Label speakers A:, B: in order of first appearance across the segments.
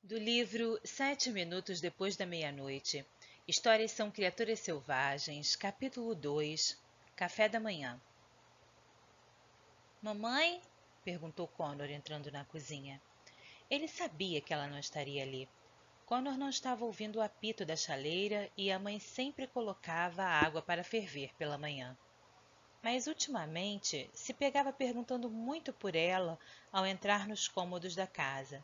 A: Do livro 7 minutos depois da meia-noite. Histórias são criaturas selvagens. Capítulo 2. Café da manhã. Mamãe? Perguntou Connor entrando na cozinha. Ele sabia que ela não estaria ali. Connor não estava ouvindo o apito da chaleira e a mãe sempre colocava a água para ferver pela manhã. Mas ultimamente se pegava perguntando muito por ela ao entrar nos cômodos da casa.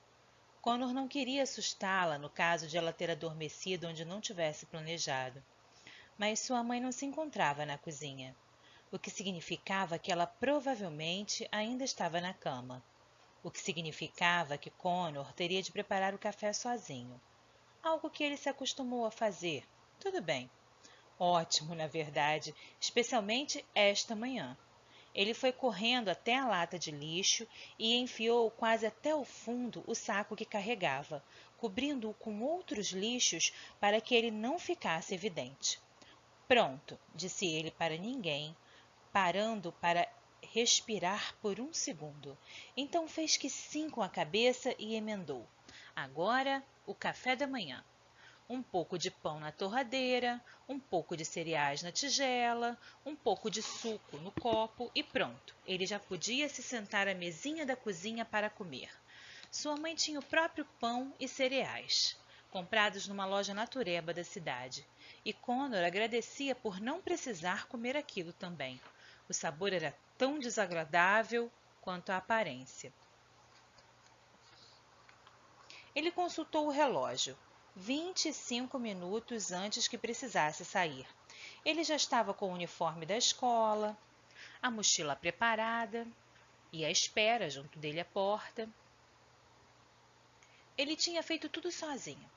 A: Connor não queria assustá-la no caso de ela ter adormecido onde não tivesse planejado. Mas sua mãe não se encontrava na cozinha, o que significava que ela provavelmente ainda estava na cama, o que significava que Connor teria de preparar o café sozinho, algo que ele se acostumou a fazer. Tudo bem. Ótimo, na verdade, especialmente esta manhã. Ele foi correndo até a lata de lixo e enfiou quase até o fundo o saco que carregava, cobrindo-o com outros lixos para que ele não ficasse evidente. Pronto, disse ele para ninguém, parando para respirar por um segundo. Então fez que sim com a cabeça e emendou. Agora, o café da manhã. Um pouco de pão na torradeira, um pouco de cereais na tigela, um pouco de suco no copo e pronto. Ele já podia se sentar à mesinha da cozinha para comer. Sua mãe tinha o próprio pão e cereais, comprados numa loja natureba da cidade, e Connor agradecia por não precisar comer aquilo também. O sabor era tão desagradável quanto a aparência. Ele consultou o relógio. 25 minutos antes que precisasse sair. Ele já estava com o uniforme da escola, a mochila preparada e à espera junto dele à porta. Ele tinha feito tudo sozinho.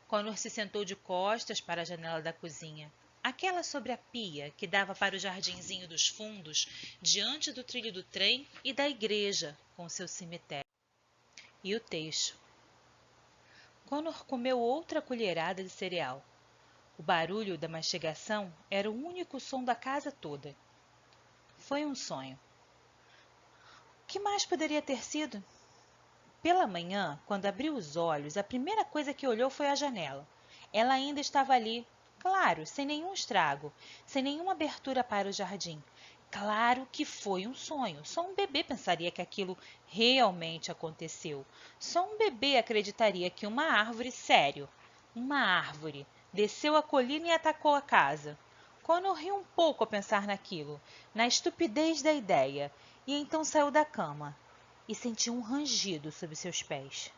A: Connor se sentou de costas para a janela da cozinha, aquela sobre a pia que dava para o jardinzinho dos fundos, diante do trilho do trem e da igreja com seu cemitério. E o teixo. Connor comeu outra colherada de cereal. O barulho da mastigação era o único som da casa toda. Foi um sonho. O que mais poderia ter sido? Pela manhã, quando abriu os olhos, a primeira coisa que olhou foi a janela. Ela ainda estava ali, claro, sem nenhum estrago, sem nenhuma abertura para o jardim. Claro que foi um sonho. Só um bebê pensaria que aquilo realmente aconteceu. Só um bebê acreditaria que uma árvore, sério, uma árvore, desceu a colina e atacou a casa. Connor riu um pouco ao pensar naquilo, na estupidez da ideia, e então saiu da cama e sentiu um rangido sob seus pés.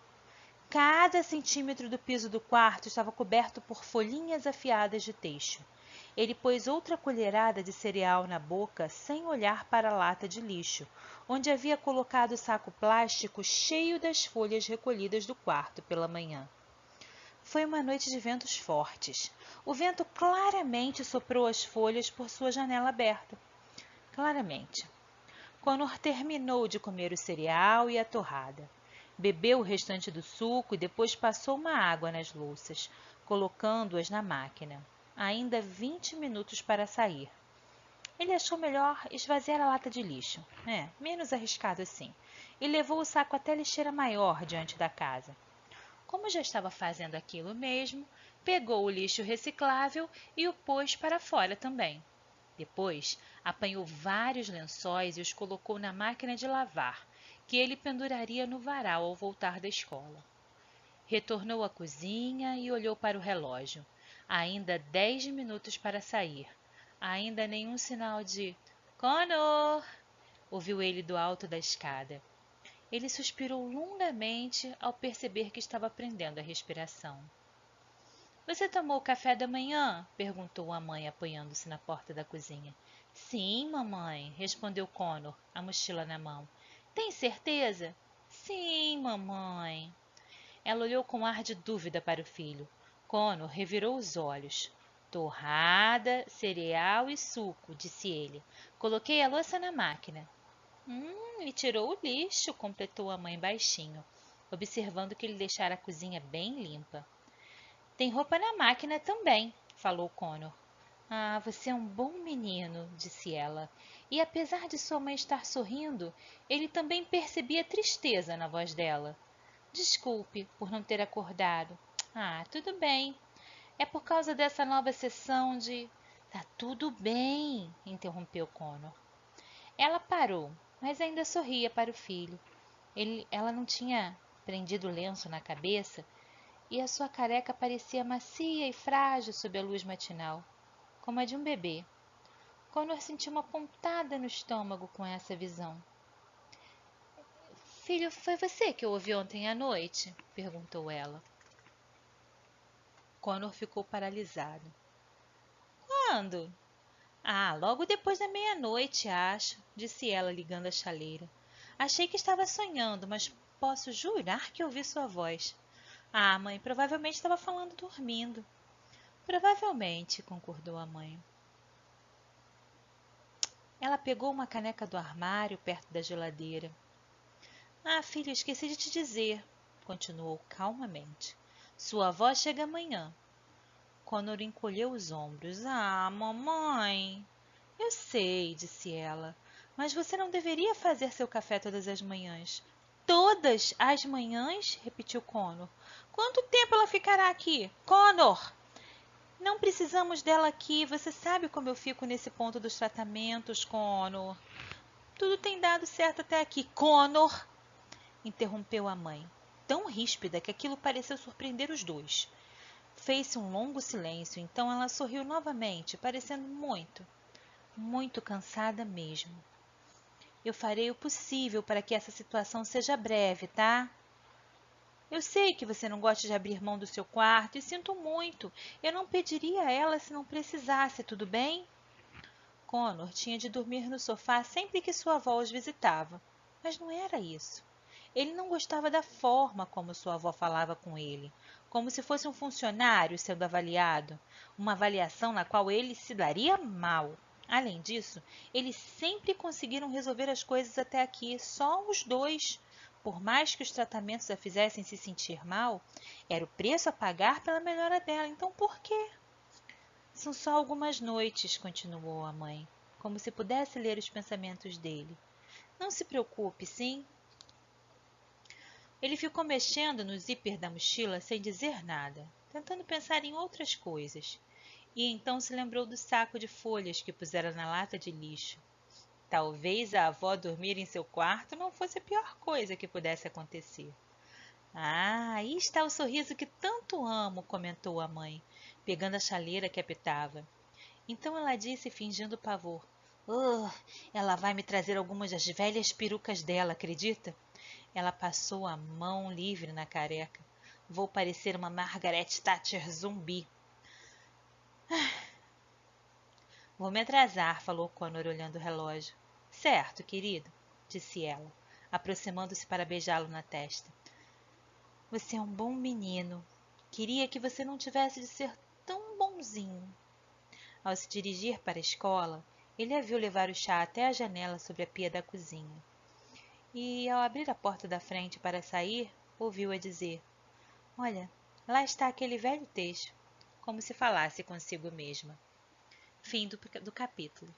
A: Cada centímetro do piso do quarto estava coberto por folhinhas afiadas de teixo. Ele pôs outra colherada de cereal na boca sem olhar para a lata de lixo, onde havia colocado o saco plástico cheio das folhas recolhidas do quarto pela manhã. Foi uma noite de ventos fortes. O vento claramente soprou as folhas por sua janela aberta. Claramente. Connor terminou de comer o cereal e a torrada. Bebeu o restante do suco e depois passou uma água nas louças, colocando-as na máquina. Ainda 20 minutos para sair. Ele achou melhor esvaziar a lata de lixo. Menos arriscado assim. E levou o saco até a lixeira maior diante da casa. Como já estava fazendo aquilo mesmo, pegou o lixo reciclável e o pôs para fora também. Depois, apanhou vários lençóis e os colocou na máquina de lavar, que ele penduraria no varal ao voltar da escola. Retornou à cozinha e olhou para o relógio. Ainda 10 minutos para sair. Ainda nenhum sinal de Connor! Ouviu ele do alto da escada. Ele suspirou longamente ao perceber que estava prendendo a respiração. Você tomou o café da manhã? Perguntou a mãe, apoiando-se na porta da cozinha. Sim, mamãe, respondeu Connor, a mochila na mão. Tem certeza? Sim, mamãe. Ela olhou com ar de dúvida para o filho. Connor revirou os olhos. Torrada, cereal e suco, disse ele. Coloquei a louça na máquina. E tirou o lixo, completou a mãe baixinho, observando que ele deixara a cozinha bem limpa. Tem roupa na máquina também, falou Connor. Ah, você é um bom menino, disse ela. E apesar de sua mãe estar sorrindo, ele também percebia tristeza na voz dela. Desculpe por não ter acordado. Ah, tudo bem. É por causa dessa nova sessão de... Tá tudo bem, interrompeu Connor. Ela parou, mas ainda sorria para o filho. Ela não tinha prendido o lenço na cabeça e a sua careca parecia macia e frágil sob a luz matinal, como a de um bebê. Connor sentiu uma pontada no estômago com essa visão. Filho, foi você que eu ouvi ontem à noite? Perguntou ela. Connor ficou paralisado. Quando? Ah, logo depois da meia-noite, acho, disse ela, ligando a chaleira. Achei que estava sonhando, mas posso jurar que ouvi sua voz. Ah, mãe, provavelmente estava falando dormindo. Provavelmente, concordou a mãe. Ela pegou uma caneca do armário perto da geladeira. Ah, filho, esqueci de te dizer, continuou calmamente. Sua avó chega amanhã. Connor encolheu os ombros. Ah, mamãe. Eu sei, disse ela, mas você não deveria fazer seu café todas as manhãs. Todas as manhãs? Repetiu Connor. Quanto tempo ela ficará aqui? Connor! Não precisamos dela aqui. Você sabe como eu fico nesse ponto dos tratamentos, Connor. Tudo tem dado certo até aqui. Connor! Interrompeu a mãe, tão ríspida que aquilo pareceu surpreender os dois. Fez-se um longo silêncio, então ela sorriu novamente, parecendo muito cansada mesmo. Eu farei o possível para que essa situação seja breve, tá? Eu sei que você não gosta de abrir mão do seu quarto e sinto muito. Eu não pediria a ela se não precisasse, tudo bem? Connor tinha de dormir no sofá sempre que sua avó os visitava, mas não era isso. Ele não gostava da forma como sua avó falava com ele, como se fosse um funcionário sendo avaliado, uma avaliação na qual ele se daria mal. Além disso, eles sempre conseguiram resolver as coisas até aqui, só os dois. Por mais que os tratamentos a fizessem se sentir mal, era o preço a pagar pela melhora dela. Então por quê? São só algumas noites, continuou a mãe, como se pudesse ler os pensamentos dele. Não se preocupe, sim? Ele ficou mexendo no zíper da mochila sem dizer nada, tentando pensar em outras coisas. E então se lembrou do saco de folhas que pusera na lata de lixo. Talvez a avó dormir em seu quarto não fosse a pior coisa que pudesse acontecer. Ah, aí está o sorriso que tanto amo, comentou a mãe, pegando a chaleira que apitava. Então ela disse, fingindo pavor. Ela vai me trazer algumas das velhas perucas dela, acredita? Ela passou a mão livre na careca. Vou parecer uma Margaret Thatcher zumbi. Vou me atrasar, falou Connor olhando o relógio. Certo, querido, disse ela, aproximando-se para beijá-lo na testa. Você é um bom menino. Queria que você não tivesse de ser tão bonzinho. Ao se dirigir para a escola, ele a viu levar o chá até a janela sobre a pia da cozinha. E, ao abrir a porta da frente para sair, ouviu-a dizer: Olha, lá está aquele velho texto, como se falasse consigo mesma. Fim do capítulo.